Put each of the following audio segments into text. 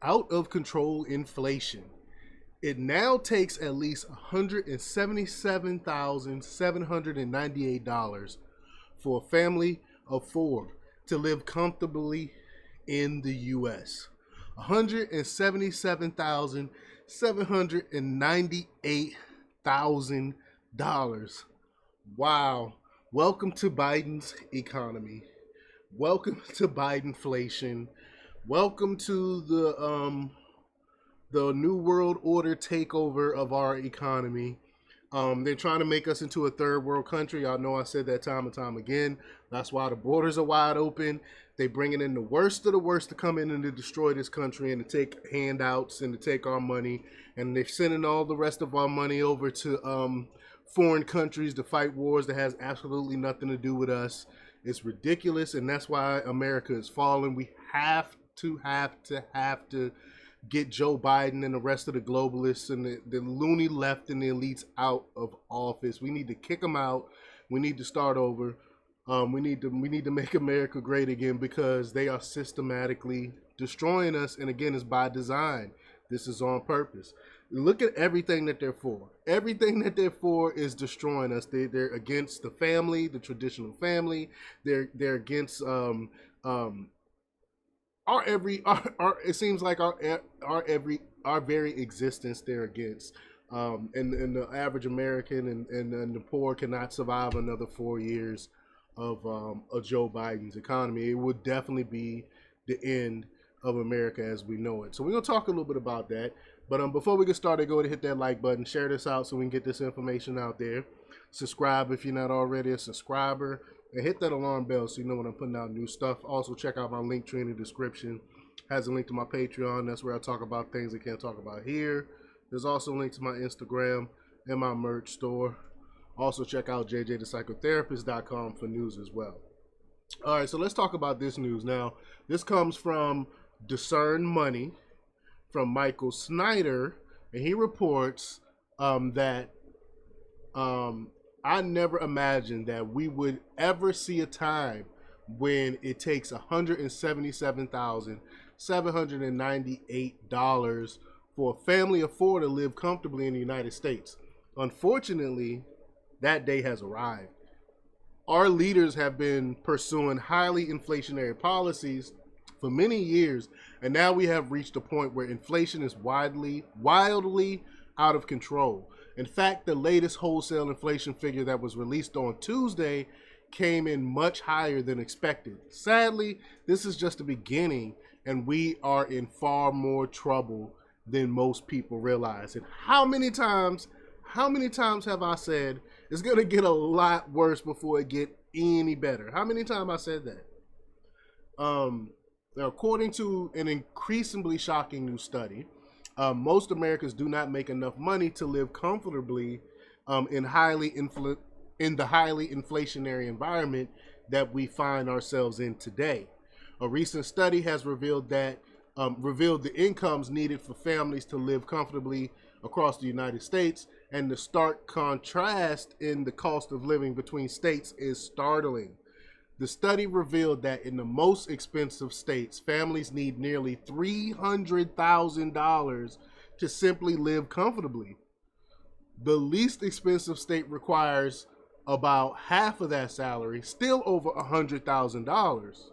out of control inflation. It now takes at least $177,798 for a family of four to live comfortably in the U.S. $177,798,000. Wow. Welcome to Biden's economy. Welcome to Bidenflation. Welcome to the New World Order takeover of our economy. They're trying to make us into a third world country. I know I said that time and time again. That's why the borders are wide open. They bringing in the worst of the worst to come in and to destroy this country and to take handouts and to take our money. And they're sending all the rest of our money over to foreign countries to fight wars that has absolutely nothing to do with us. It's ridiculous, and that's why America is falling. We have to get Joe Biden and the rest of the globalists and the loony left and the elites out of office. We need to kick them out. We need to start over. We need to make America great again because they are systematically destroying us. And again, it's by design. This is on purpose. Look at everything that they're for. Everything that they're for is destroying us. They're against the family, the traditional family. They're against it seems like our very existence they're against. And the average American and the poor cannot survive another 4 years of Joe Biden's economy. It would definitely be the end of America as we know it. So we're gonna talk a little bit about that. But before we get started, go ahead and hit that like button, share this out so we can get this information out there. Subscribe if you're not already a subscriber, and hit that alarm bell so you know when I'm putting out new stuff. Also, check out my link tree in the description. Has a link to my Patreon. That's where I talk about things I can't talk about here. There's also a link to my Instagram and my merch store. Also, check out jjthepsychotherapist.com for news as well. All right, so let's talk about this news now. This comes from Discern Money, from Michael Snyder, and he reports that I never imagined that we would ever see a time when it takes $177,798 for a family of four to live comfortably in the United States. Unfortunately, that day has arrived. Our leaders have been pursuing highly inflationary policies for many years, and now we have reached a point where inflation is wildly out of control. In fact, the latest wholesale inflation figure that was released on Tuesday came in much higher than expected. Sadly, this is just the beginning, and we are in far more trouble than most people realize. And how many times have I said it's going to get a lot worse before it get any better? How many times I said that? Now, according to an increasingly shocking new study, most Americans do not make enough money to live comfortably in the highly inflationary environment that we find ourselves in today. A recent study has revealed the incomes needed for families to live comfortably across the United States, and the stark contrast in the cost of living between states is startling. The study revealed that in the most expensive states, families need nearly $300,000 to simply live comfortably. The least expensive state requires about half of that salary, still over $100,000.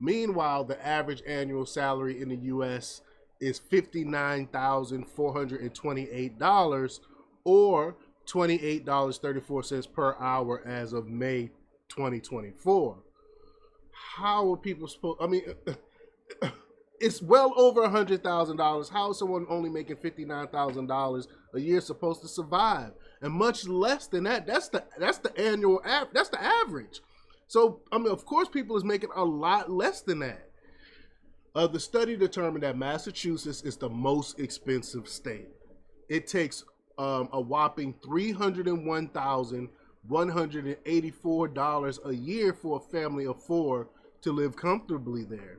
Meanwhile, the average annual salary in the U.S. is $59,428, or $28.34 per hour as of May 2024. How are people supposed? I mean, it's well over $100,000. How is someone only making $59,000 a year supposed to survive? And much less than that. That's the annual that's the average. So I mean, of course, people is making a lot less than that. The study determined that Massachusetts is the most expensive state. It takes a whopping $301,184 a year for a family of four to live comfortably there.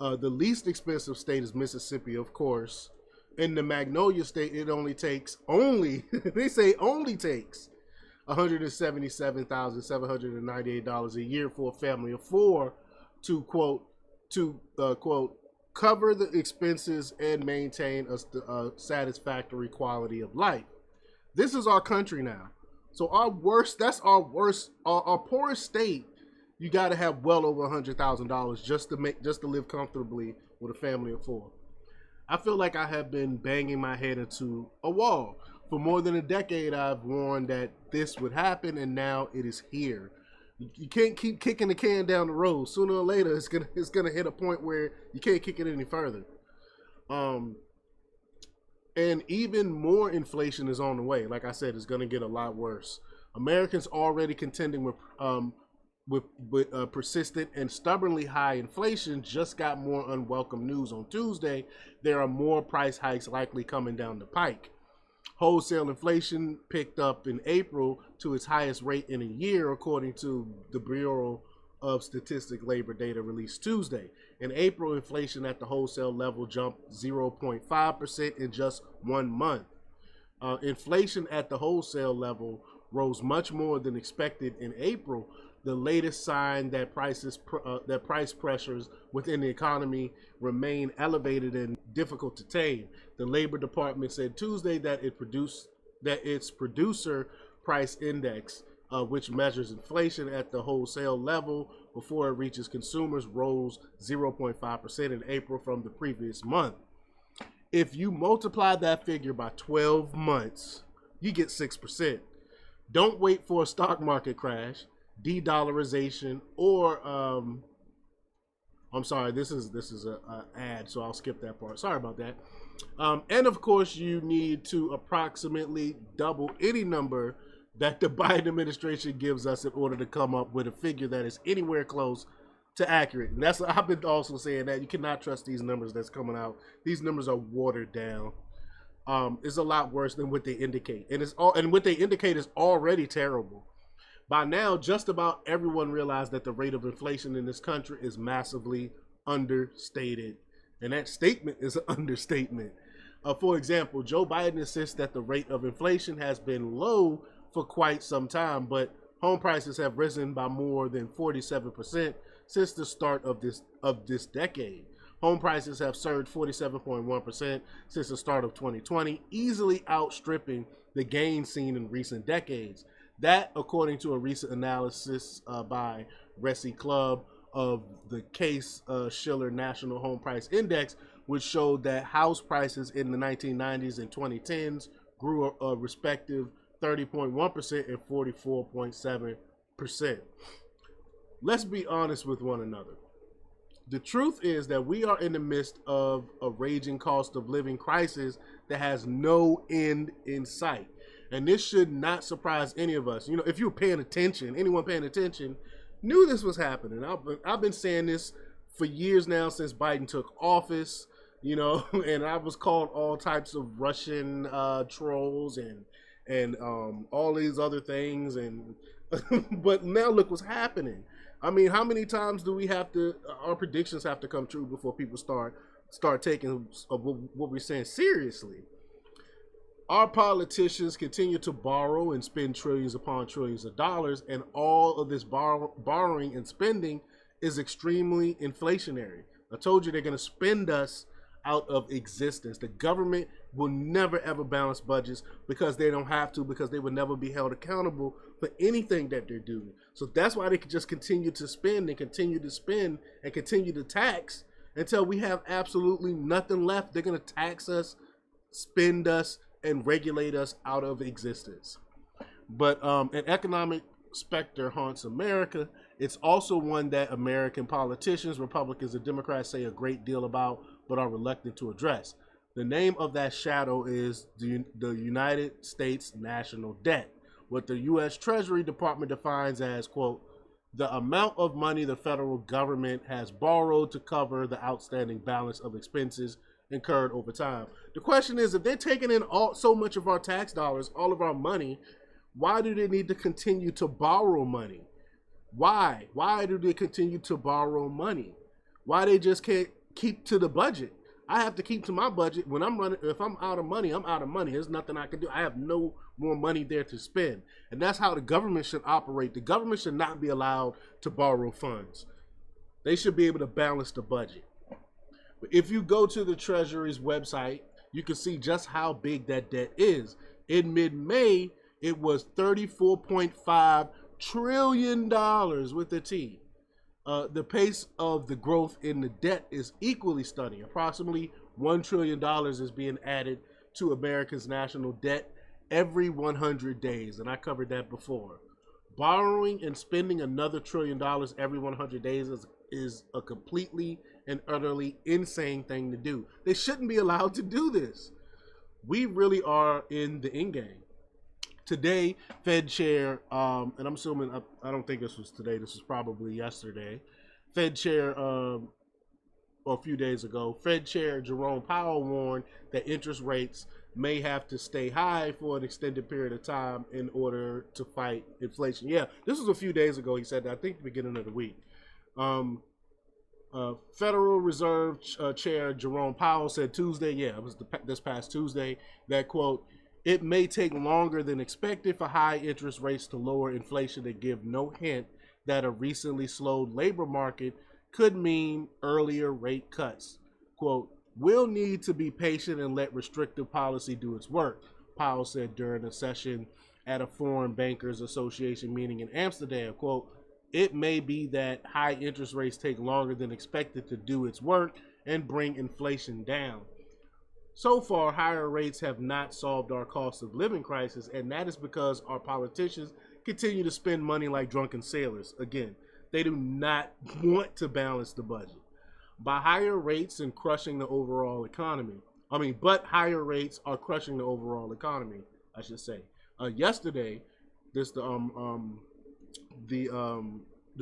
The least expensive state is Mississippi, of course. In the Magnolia State, it only takes they say only takes $177,798 a year for a family of four to quote cover the expenses and maintain a satisfactory quality of life. This is our country now. So that's our worst, our poorest state. You got to have well over $100,000 just to live comfortably with a family of four. I feel like I have been banging my head into a wall. For more than a decade, I've warned that this would happen, and now it is here. You can't keep kicking the can down the road. Sooner or later, it's gonna hit a point where you can't kick it any further. And even more inflation is on the way. Like I said, it's gonna get a lot worse. Americans already contending with persistent and stubbornly high inflation just got more unwelcome news on Tuesday. There are more price hikes likely coming down the pike. Wholesale inflation picked up in April to its highest rate in a year, according to the Bureau of Statistics labor data released Tuesday. In April, inflation at the wholesale level jumped 0.5% in just 1 month. Inflation at the wholesale level rose much more than expected in April, the latest sign that price pressures within the economy remain elevated and difficult to tame. The Labor Department said Tuesday that its producer price index, which measures inflation at the wholesale level before it reaches consumers, rose 0.5% in April from the previous month. If you multiply that figure by 12 months, you get 6%. Don't wait for a stock market crash, de-dollarization, or I'm sorry, this is a ad, so I'll skip that part. Sorry about that. And of course, you need to approximately double any number that the Biden administration gives us in order to come up with a figure that is anywhere close to accurate. And that's, I've been also saying that you cannot trust these numbers that's coming out. These numbers are watered down. It's a lot worse than what they indicate, and what they indicate is already terrible. By now, just about everyone realized that the rate of inflation in this country is massively understated. And that statement is an understatement. For example, Joe Biden insists that the rate of inflation has been low for quite some time, but home prices have risen by more than 47% since the start of this decade. Home prices have surged 47.1% since the start of 2020, easily outstripping the gains seen in recent decades. That, according to a recent analysis by Resy Club of the Case-Shiller National Home Price Index, which showed that house prices in the 1990s and 2010s grew a respective 30.1% and 44.7%. Let's be honest with one another. The truth is that we are in the midst of a raging cost of living crisis that has no end in sight. And this should not surprise any of us. You know, if you were paying attention, anyone paying attention, knew this was happening. I've been saying this for years now, since Biden took office, you know, and I was called all types of Russian trolls and all these other things. And but now look what's happening. I mean, how many times do we have to, our predictions have to come true before people start taking what we're saying seriously? Our politicians continue to borrow and spend trillions upon trillions of dollars, and all of this borrowing and spending is extremely inflationary. I told you they're going to spend us out of existence. The government will never ever balance budgets because they don't have to, because they will never be held accountable for anything that they're doing. So that's why they can just continue to spend and continue to spend and continue to tax until we have absolutely nothing left. They're going to tax us, spend us, and regulate us out of existence. But an economic specter haunts America. It's also one that American politicians, Republicans and Democrats, say a great deal about but are reluctant to address. The name of that shadow is the United States national debt, what the U.S. Treasury Department defines as, quote, the amount of money the federal government has borrowed to cover the outstanding balance of expenses incurred over time. The question is, if they're taking in so much of our tax dollars, all of our money, why do they need to continue to borrow money? Why? Why do they continue to borrow money? Why they just can't keep to the budget? I have to keep to my budget. When I'm running, if I'm out of money, I'm out of money. There's nothing I can do. I have no more money there to spend. And that's how the government should operate. The government should not be allowed to borrow funds. They should be able to balance the budget. If you go to the Treasury's website, you can see just how big that debt is. In mid-May, it was $34.5 trillion with a T. The pace of the growth in the debt is equally stunning. Approximately $1 trillion is being added to America's national debt every 100 days, and I covered that before. Borrowing and spending another $1 trillion every 100 days is a completely and utterly insane thing to do. They shouldn't be allowed to do this. We really are in the end game. Today, Fed Chair, and I'm assuming, I don't think this was today, this was probably yesterday, Fed Chair, or a few days ago, Fed Chair Jerome Powell warned that interest rates may have to stay high for an extended period of time in order to fight inflation. Yeah, this was a few days ago, he said that, I think the beginning of the week. Federal Reserve Chair Jerome Powell said Tuesday, it was this past Tuesday, that, quote, it may take longer than expected for high interest rates to lower inflation and give no hint that a recently slowed labor market could mean earlier rate cuts. Quote, we'll need to be patient and let restrictive policy do its work, Powell said during a session at a Foreign Bankers Association meeting in Amsterdam. Quote, it may be that high interest rates take longer than expected to do its work and bring inflation down. So far, higher rates have not solved our cost of living crisis, and that is because our politicians continue to spend money like drunken sailors. Again, they do not want to balance the budget. By higher rates and crushing the overall economy. But higher rates are crushing the overall economy, I should say. Yesterday, the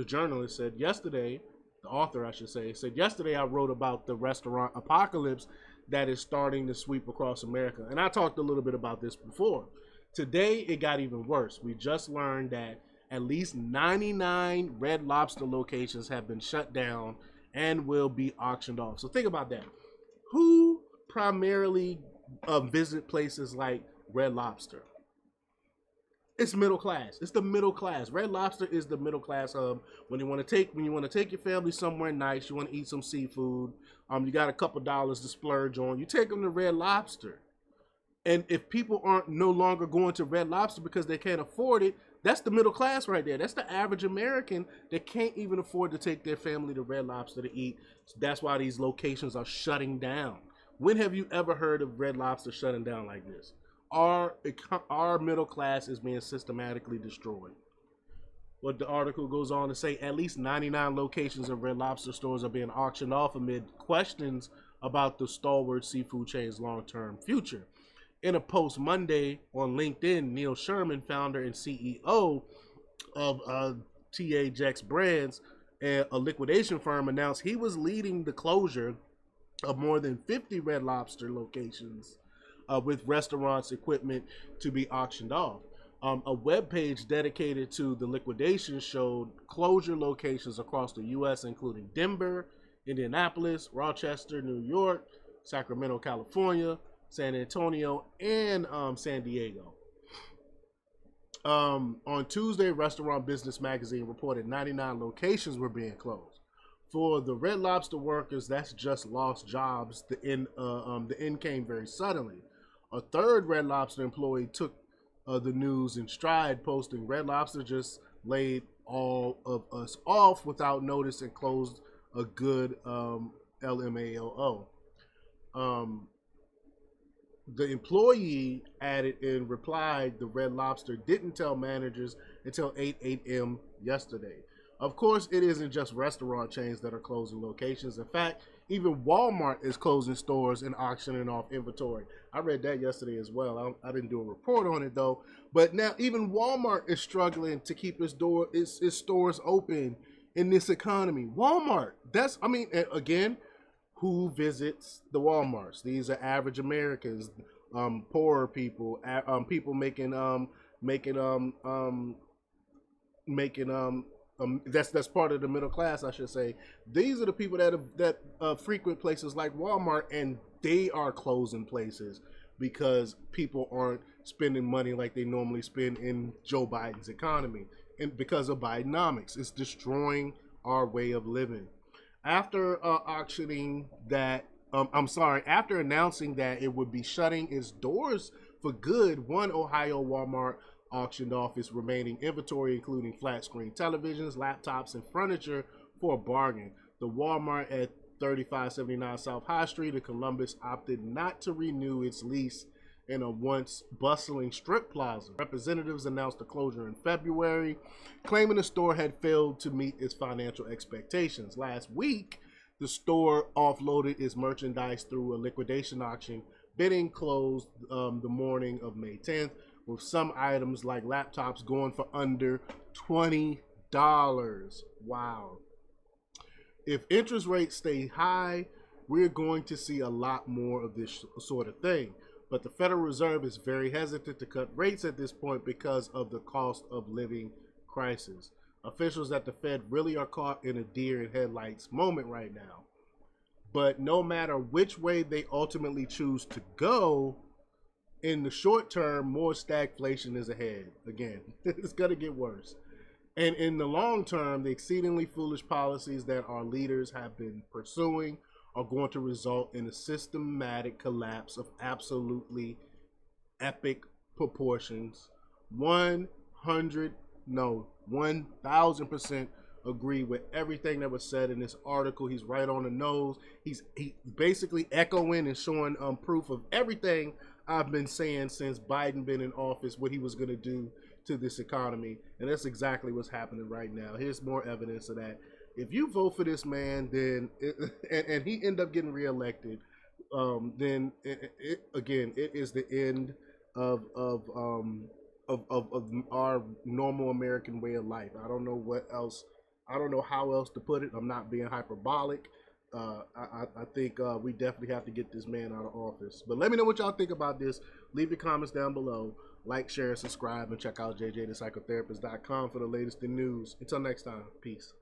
journalist said yesterday, the author, I should say, said yesterday I wrote about the restaurant apocalypse that is starting to sweep across America. And I talked a little bit about this before. Today, it got even worse. We just learned that at least 99 Red Lobster locations have been shut down and will be auctioned off. So think about that. Who primarily visit places like Red Lobster? It's middle class. It's the middle class. Red Lobster is the middle class hub. When you want to take your family somewhere nice, you want to eat some seafood, you got a couple dollars to splurge on, you take them to Red Lobster. And if people aren't no longer going to Red Lobster because they can't afford it, that's the middle class right there. That's the average American that can't even afford to take their family to Red Lobster to eat. So that's why these locations are shutting down. When have you ever heard of Red Lobster shutting down like this? Our middle class is being systematically destroyed. What the article goes on to say, at least 99 locations of Red Lobster stores are being auctioned off amid questions about the stalwart seafood chain's long-term future. In a post Monday on LinkedIn, Neil Sherman, founder and CEO of THX Brands, a liquidation firm, announced he was leading the closure of more than 50 Red Lobster locations with restaurants' equipment to be auctioned off. A webpage dedicated to the liquidation showed closure locations across the U.S., including Denver, Indianapolis, Rochester, New York, Sacramento, California, San Antonio, and San Diego. On Tuesday, Restaurant Business Magazine reported 99 locations were being closed. For the Red Lobster workers, that's just lost jobs. The end came very suddenly. A third Red Lobster employee took the news in stride, posting, Red Lobster just laid all of us off without notice and closed a good LMAO. The employee added and replied, the Red Lobster didn't tell managers until 8 a.m. yesterday. Of course, it isn't just restaurant chains that are closing locations. In fact, even Walmart is closing stores and auctioning off inventory. I read that yesterday as well. I didn't do a report on it though. But now even Walmart is struggling to keep its stores open in this economy. Walmart. Again, who visits the Walmarts? These are average Americans, poorer people, people making that's part of the middle class, I should say. These are the people that frequent places like Walmart, and they are closing places because people aren't spending money like they normally spend in Joe Biden's economy, and because of Bidenomics, it's destroying our way of living. After auctioning that, after announcing that it would be shutting its doors for good, one Ohio Walmart auctioned off its remaining inventory, including flat screen televisions, laptops, and furniture for a bargain. The Walmart at 3579 South High Street in Columbus opted not to renew its lease in a once bustling strip plaza. Representatives announced the closure in February, claiming the store had failed to meet its financial expectations. Last week, the store offloaded its merchandise through a liquidation auction. Bidding closed the morning of May 10th, with some items like laptops going for under $20. Wow. If interest rates stay high, we're going to see a lot more of this sort of thing. But the Federal Reserve is very hesitant to cut rates at this point because of the cost of living crisis. Officials at the Fed really are caught in a deer in headlights moment right now. But no matter which way they ultimately choose to go, in the short term, more stagflation is ahead. Again, it's going to get worse. And in the long term, the exceedingly foolish policies that our leaders have been pursuing are going to result in a systematic collapse of absolutely epic proportions. 1000% agree with everything that was said in this article. He's right on the nose. He basically echoing and showing proof of everything I've been saying since Biden been in office, what he was going to do to this economy. And that's exactly what's happening right now. Here's more evidence of that. If you vote for this man, then and he end up getting reelected, then it is the end of our normal American way of life. I don't know what else. I don't know how else to put it. I'm not being hyperbolic. I think we definitely have to get this man out of office. But let me know what y'all think about this. Leave your comments down below. Like, share, subscribe, and check out jjthepsychotherapist.com for the latest in news. Until next time, peace.